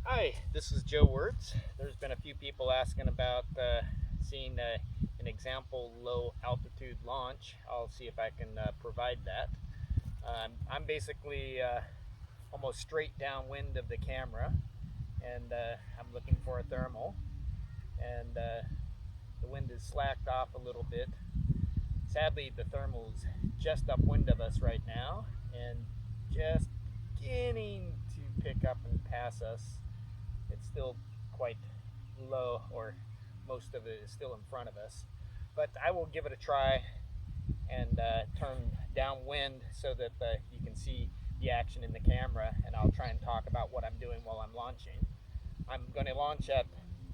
Hi, this is Joe Wertz. There's been a few people asking about seeing an example low altitude launch. I'll see if I can provide that. I'm basically almost straight downwind of the camera, and I'm looking for a thermal, and the wind is slacked off a little bit. Sadly, the thermal's just upwind of us right now, and just beginning to pick up and pass us. It's still quite low, or most of it is still in front of us. But I will give it a try and turn downwind so that you can see the action in the camera, and I'll try and talk about what I'm doing while I'm launching. I'm going to launch at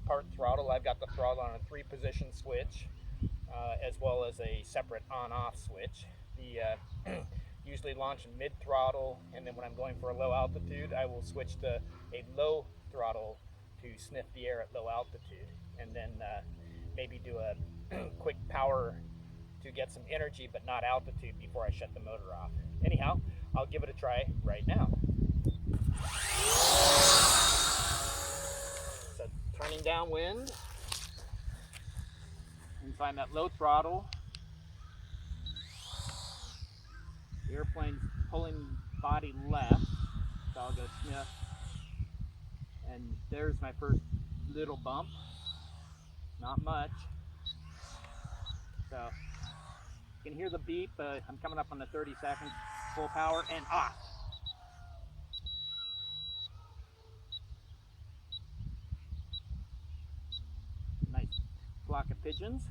part throttle. I've got the throttle on a 3-position switch, as well as a separate on-off switch. The usually launch in mid throttle, and then when I'm going for a low altitude, I will switch to a low throttle to sniff the air at low altitude, and then maybe do a quick power to get some energy but not altitude before I shut the motor off. Anyhow, I'll give it a try right now. So turning downwind, and so I'm at low throttle. The airplane's pulling body left, so I'll go sniff. And there's my first little bump. Not much. So you can hear the beep. I'm coming up on the 30 seconds, full power, and off. Nice flock of pigeons.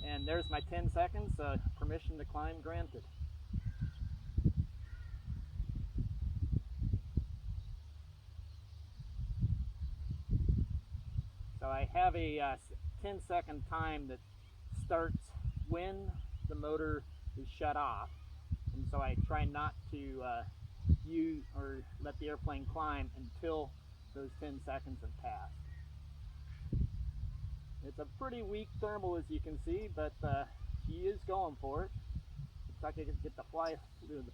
And there's my 10 seconds, permission to climb granted. So I have a 10-second time that starts when the motor is shut off. And so I try not to use or let the airplane climb until those 10 seconds have passed. It's a pretty weak thermal, as you can see, but she is going for it. Looks like I could get to fly through the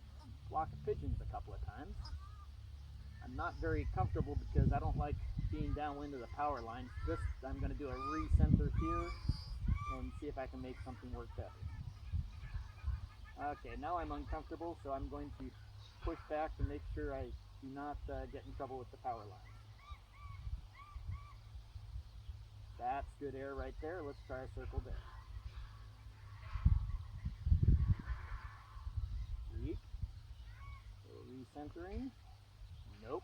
flock of pigeons a couple of times. I'm not very comfortable because I don't like being downwind of the power lines. Just I'm going to do a recenter here and see if I can make something work better. Okay, now I'm uncomfortable, so I'm going to push back to make sure I do not get in trouble with the power lines. That's good air right there. Let's try a circle there. Weak. Recentering. Nope.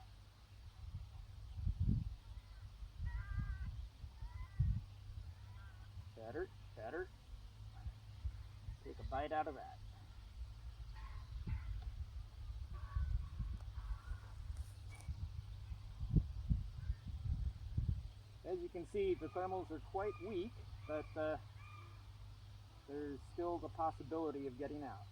Better, better. Take a bite out of that. As you can see, the thermals are quite weak, but there's still the possibility of getting out.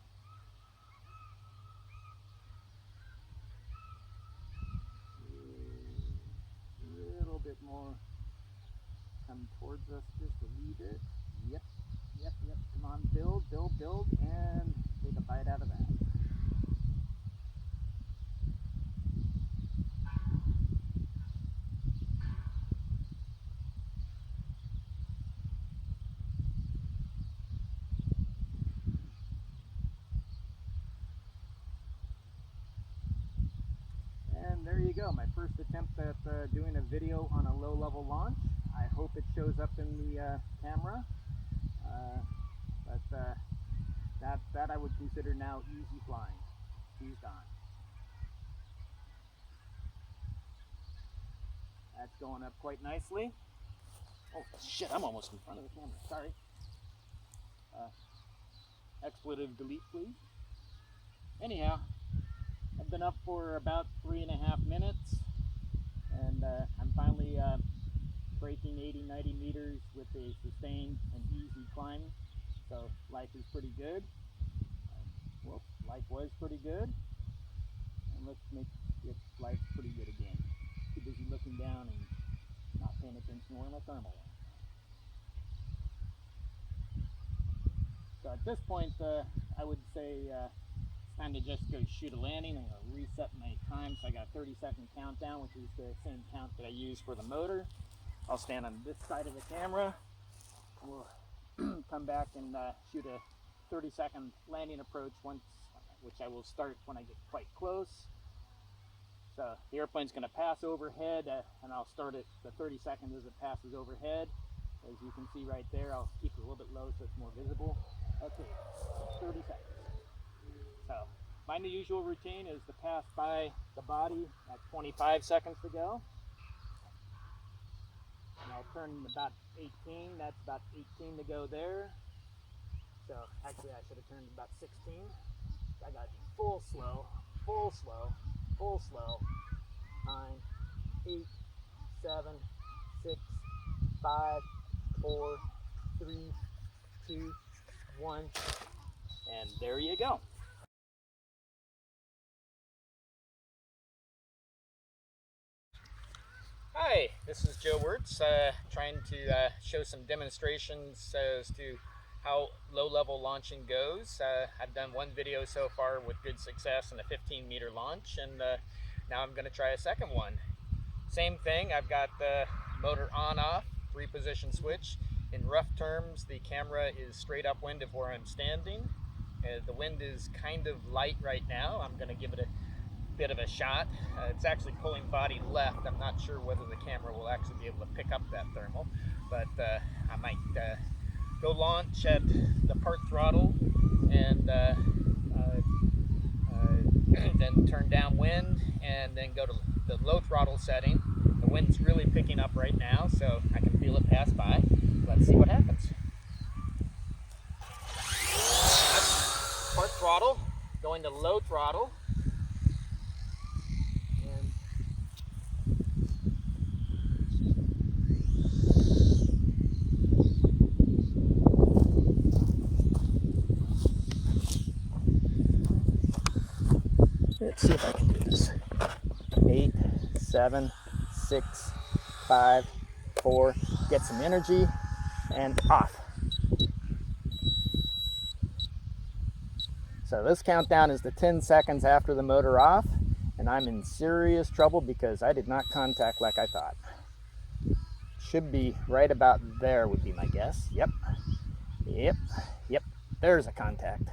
A little bit more. Come towards us just a wee bit. Yep, yep, yep. Come on, build, build, build, and take a bite out of that. And there you go, my first attempt at doing a video on a low-level launch. I hope it shows up in the camera, but that I would consider now easy flying. She's gone. That's going up quite nicely. Oh shit, I'm almost in front of the camera, sorry. Expletive delete, please. Anyhow, I've been up for about 3.5 minutes, and I'm finally breaking 80-90 meters with a sustained and easy climb. So life is pretty good. Well, life was pretty good, and let's make it life pretty good again. Too busy looking down and not paying attention where my thermal went. So at this point, I would say it's time to just go shoot a landing. I'm going to reset my time, so I got a 30-second countdown, which is the same count that I use for the motor. I'll stand on this side of the camera. We'll come back and shoot a 30-second landing approach which I will start when I get quite close. So the airplane's going to pass overhead, and I'll start it the 30 seconds as it passes overhead. As you can see right there, I'll keep it a little bit low so it's more visible. Okay, 30 seconds. So my usual routine is to pass by the body at 25 seconds to go. And I'll turn about 18, that's about 18 to go there. So actually I should have turned about 16. I got full slow, full slow, full slow. 9, 8, 7, 6, 5, 4, 3, 2, 1, and there you go. Hi, this is Joe Wirtz, trying to show some demonstrations as to how low-level launching goes. I've done one video so far with good success in a 15-meter launch, and now I'm going to try a second one. Same thing, I've got the motor on-off, reposition switch. In rough terms, the camera is straight upwind of where I'm standing. The wind is kind of light right now. I'm going to give it a bit of a shot. It's actually pulling body left. I'm not sure whether the camera will actually be able to pick up that thermal, but I might go launch at the part throttle and then turn downwind and then go to the low throttle setting. The wind's really picking up right now, so I can feel it pass by. Let's see what happens. Part throttle, going to low throttle. Let's see if I can do this. 8, 7, 6, 5, 4, get some energy, and off. So this countdown is the 10 seconds after the motor off, and I'm in serious trouble because I did not contact like I thought. Should be right about there would be my guess. Yep, there's a contact.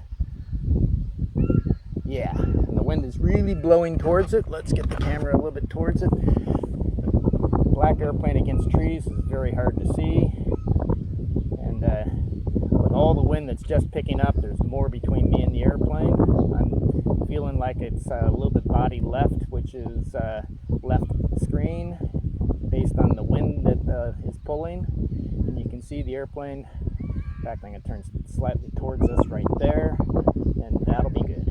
Yeah, and the wind is really blowing towards it. Let's get the camera a little bit towards it. Black airplane against trees is very hard to see. And with all the wind that's just picking up, there's more between me and the airplane. I'm feeling like it's a little bit body left, which is left screen based on the wind that is pulling. And you can see the airplane. In fact, I'm going to turn slightly towards us right there, and that'll be good.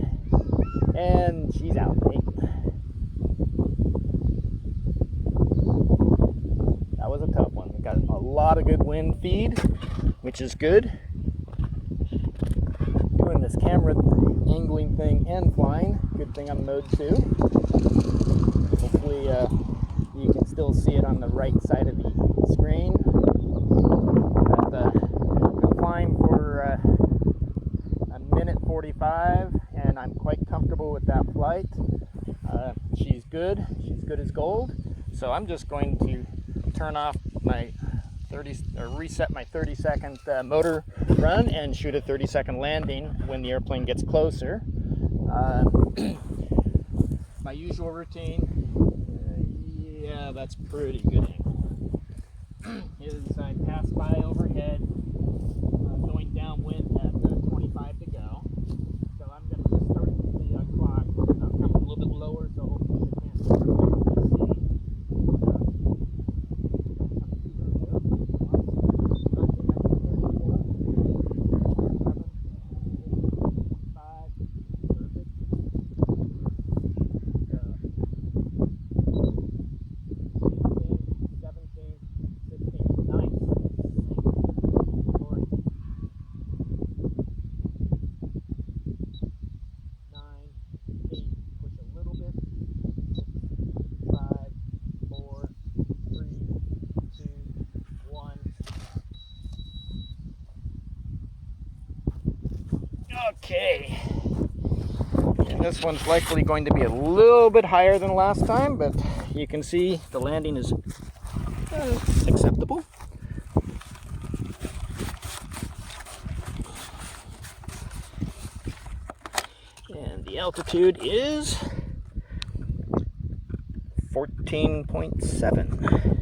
And she's out, right? That was a tough one. We got a lot of good wind feed, which is good. Doing this camera angling thing and flying. Good thing I'm mode 2. Hopefully you can still see it on the right side of the screen. Been flying for a minute 45, and I'm quite comfortable with that flight. She's good as gold. So I'm just going to turn off my reset my 30-second motor run and shoot a 30-second landing when the airplane gets closer. My usual routine, yeah, that's pretty good angle, is I pass by overhead, going downwind at 25 to go. So I'm going to just start the clock. I'm coming a little bit lower, so hopefully I can't see. Okay. Yeah, This one's likely going to be a little bit higher than last time, but you can see the landing is acceptable. And the altitude is 14.7.